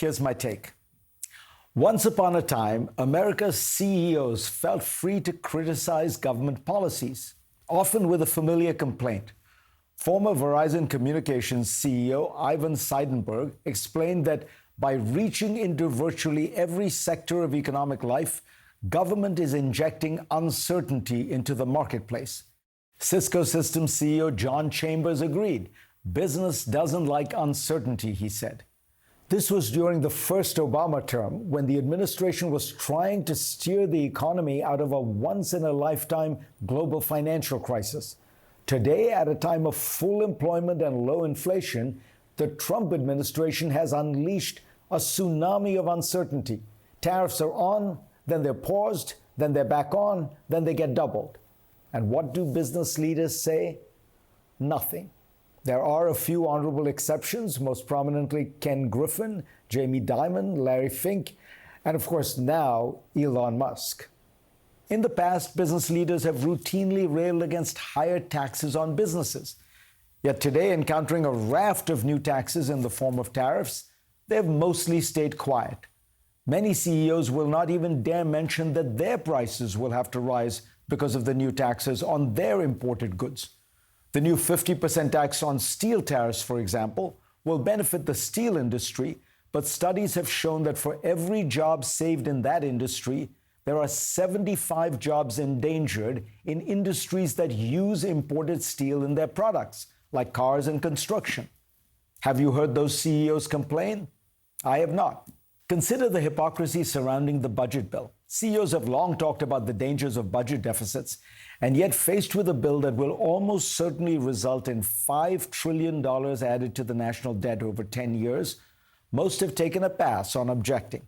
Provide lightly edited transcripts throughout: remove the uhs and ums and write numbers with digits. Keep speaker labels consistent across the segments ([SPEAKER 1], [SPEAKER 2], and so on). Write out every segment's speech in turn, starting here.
[SPEAKER 1] Here's my take. Once upon a time, America's CEOs felt free to criticize government policies, often with a familiar complaint. Former Verizon Communications CEO Ivan Seidenberg explained that by reaching into virtually every sector of economic life, government is injecting uncertainty into the marketplace. Cisco Systems CEO John Chambers agreed. Business doesn't like uncertainty, he said. This was during the first Obama term, when the administration was trying to steer the economy out of a once-in-a-lifetime global financial crisis. Today, at a time of full employment and low inflation, the Trump administration has unleashed a tsunami of uncertainty. Tariffs are on, then they're paused, then they're back on, then they get doubled. And what do business leaders say? Nothing. There are a few honorable exceptions, most prominently Ken Griffin, Jamie Dimon, Larry Fink, and of course now Elon Musk. In the past, business leaders have routinely railed against higher taxes on businesses. Yet today, encountering a raft of new taxes in the form of tariffs, they have mostly stayed quiet. Many CEOs will not even dare mention that their prices will have to rise because of the new taxes on their imported goods. The new 50% tax on steel tariffs, for example, will benefit the steel industry, but studies have shown that for every job saved in that industry, there are 75 jobs endangered in industries that use imported steel in their products, like cars and construction. Have you heard those CEOs complain? I have not. Consider the hypocrisy surrounding the budget bill. CEOs have long talked about the dangers of budget deficits, and yet faced with a bill that will almost certainly result in $5 trillion added to the national debt over 10 years, most have taken a pass on objecting.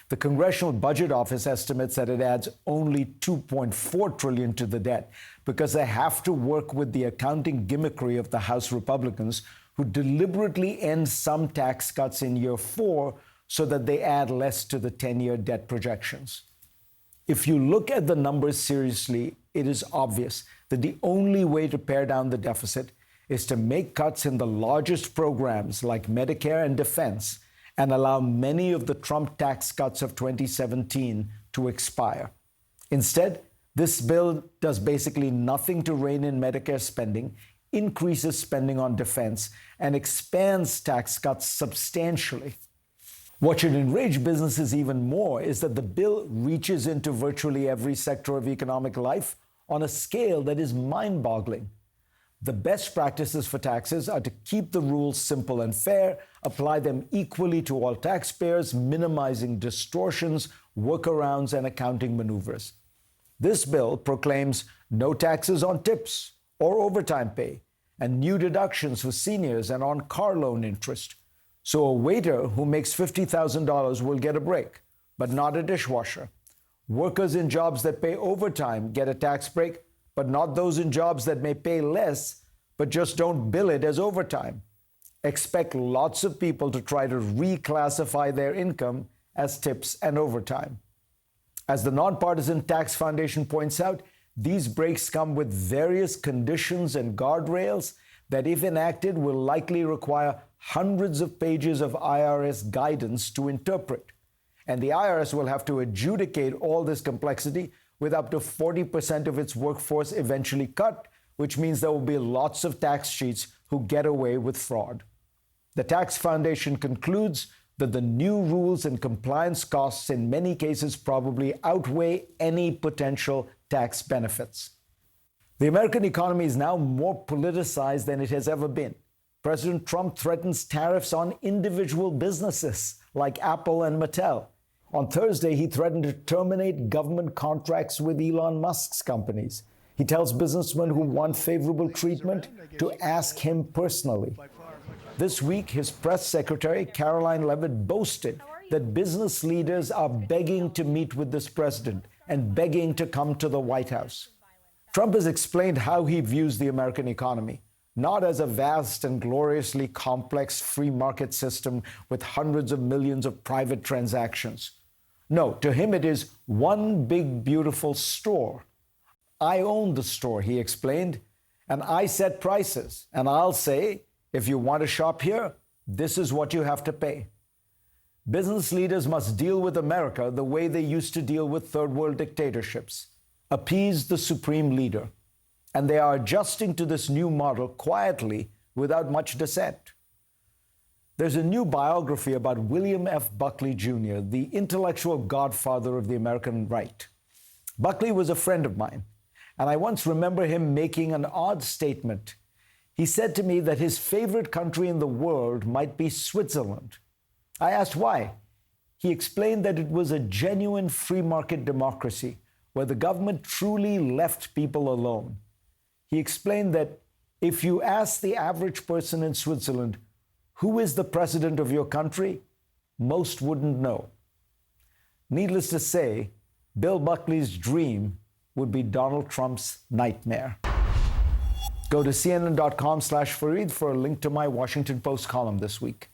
[SPEAKER 1] The Congressional Budget Office estimates that it adds only $2.4 trillion to the debt because they have to work with the accounting gimmickry of the House Republicans, who deliberately end some tax cuts in year 4 so that they add less to the 10-year debt projections. If you look at the numbers seriously, it is obvious that the only way to pare down the deficit is to make cuts in the largest programs like Medicare and defense and allow many of the Trump tax cuts of 2017 to expire. Instead, this bill does basically nothing to rein in Medicare spending, increases spending on defense, and expands tax cuts substantially. What should enrage businesses even more is that the bill reaches into virtually every sector of economic life on a scale that is mind-boggling. The best practices for taxes are to keep the rules simple and fair, apply them equally to all taxpayers, minimizing distortions, workarounds, and accounting maneuvers. This bill proclaims no taxes on tips or overtime pay, and new deductions for seniors and on car loan interest. So a waiter who makes $50,000 will get a break, but not a dishwasher. Workers in jobs that pay overtime get a tax break, but not those in jobs that may pay less, but just don't bill it as overtime. Expect lots of people to try to reclassify their income as tips and overtime. As the Nonpartisan Tax Foundation points out, these breaks come with various conditions and guardrails that, if enacted, will likely require hundreds of pages of IRS guidance to interpret. And the IRS will have to adjudicate all this complexity with up to 40% of its workforce eventually cut, which means there will be lots of tax cheats who get away with fraud. The Tax Foundation concludes that the new rules and compliance costs in many cases probably outweigh any potential tax benefits. The American economy is now more politicized than it has ever been. President Trump threatens tariffs on individual businesses like Apple and Mattel. On Thursday, he threatened to terminate government contracts with Elon Musk's companies. He tells businessmen who want favorable treatment to ask him personally. This week, his press secretary, Caroline Leavitt, boasted that business leaders are begging to meet with this president and begging to come to the White House. Trump has explained how he views the American economy, not as a vast and gloriously complex free market system with hundreds of millions of private transactions. No, to him it is one big, beautiful store. I own the store, he explained, and I set prices. And I'll say, if you want to shop here, this is what you have to pay. Business leaders must deal with America the way they used to deal with third world dictatorships, appease the supreme leader. And they are adjusting to this new model quietly without much dissent. There's a new biography about William F. Buckley Jr., the intellectual godfather of the American right. Buckley was a friend of mine, and I once remember him making an odd statement. He said to me that his favorite country in the world might be Switzerland. I asked why. He explained that it was a genuine free market democracy where the government truly left people alone. He explained that if you ask the average person in Switzerland, who is the president of your country? Most wouldn't know. Needless to say, Bill Buckley's dream would be Donald Trump's nightmare. Go to cnn.com/Fareed for a link to my Washington Post column this week.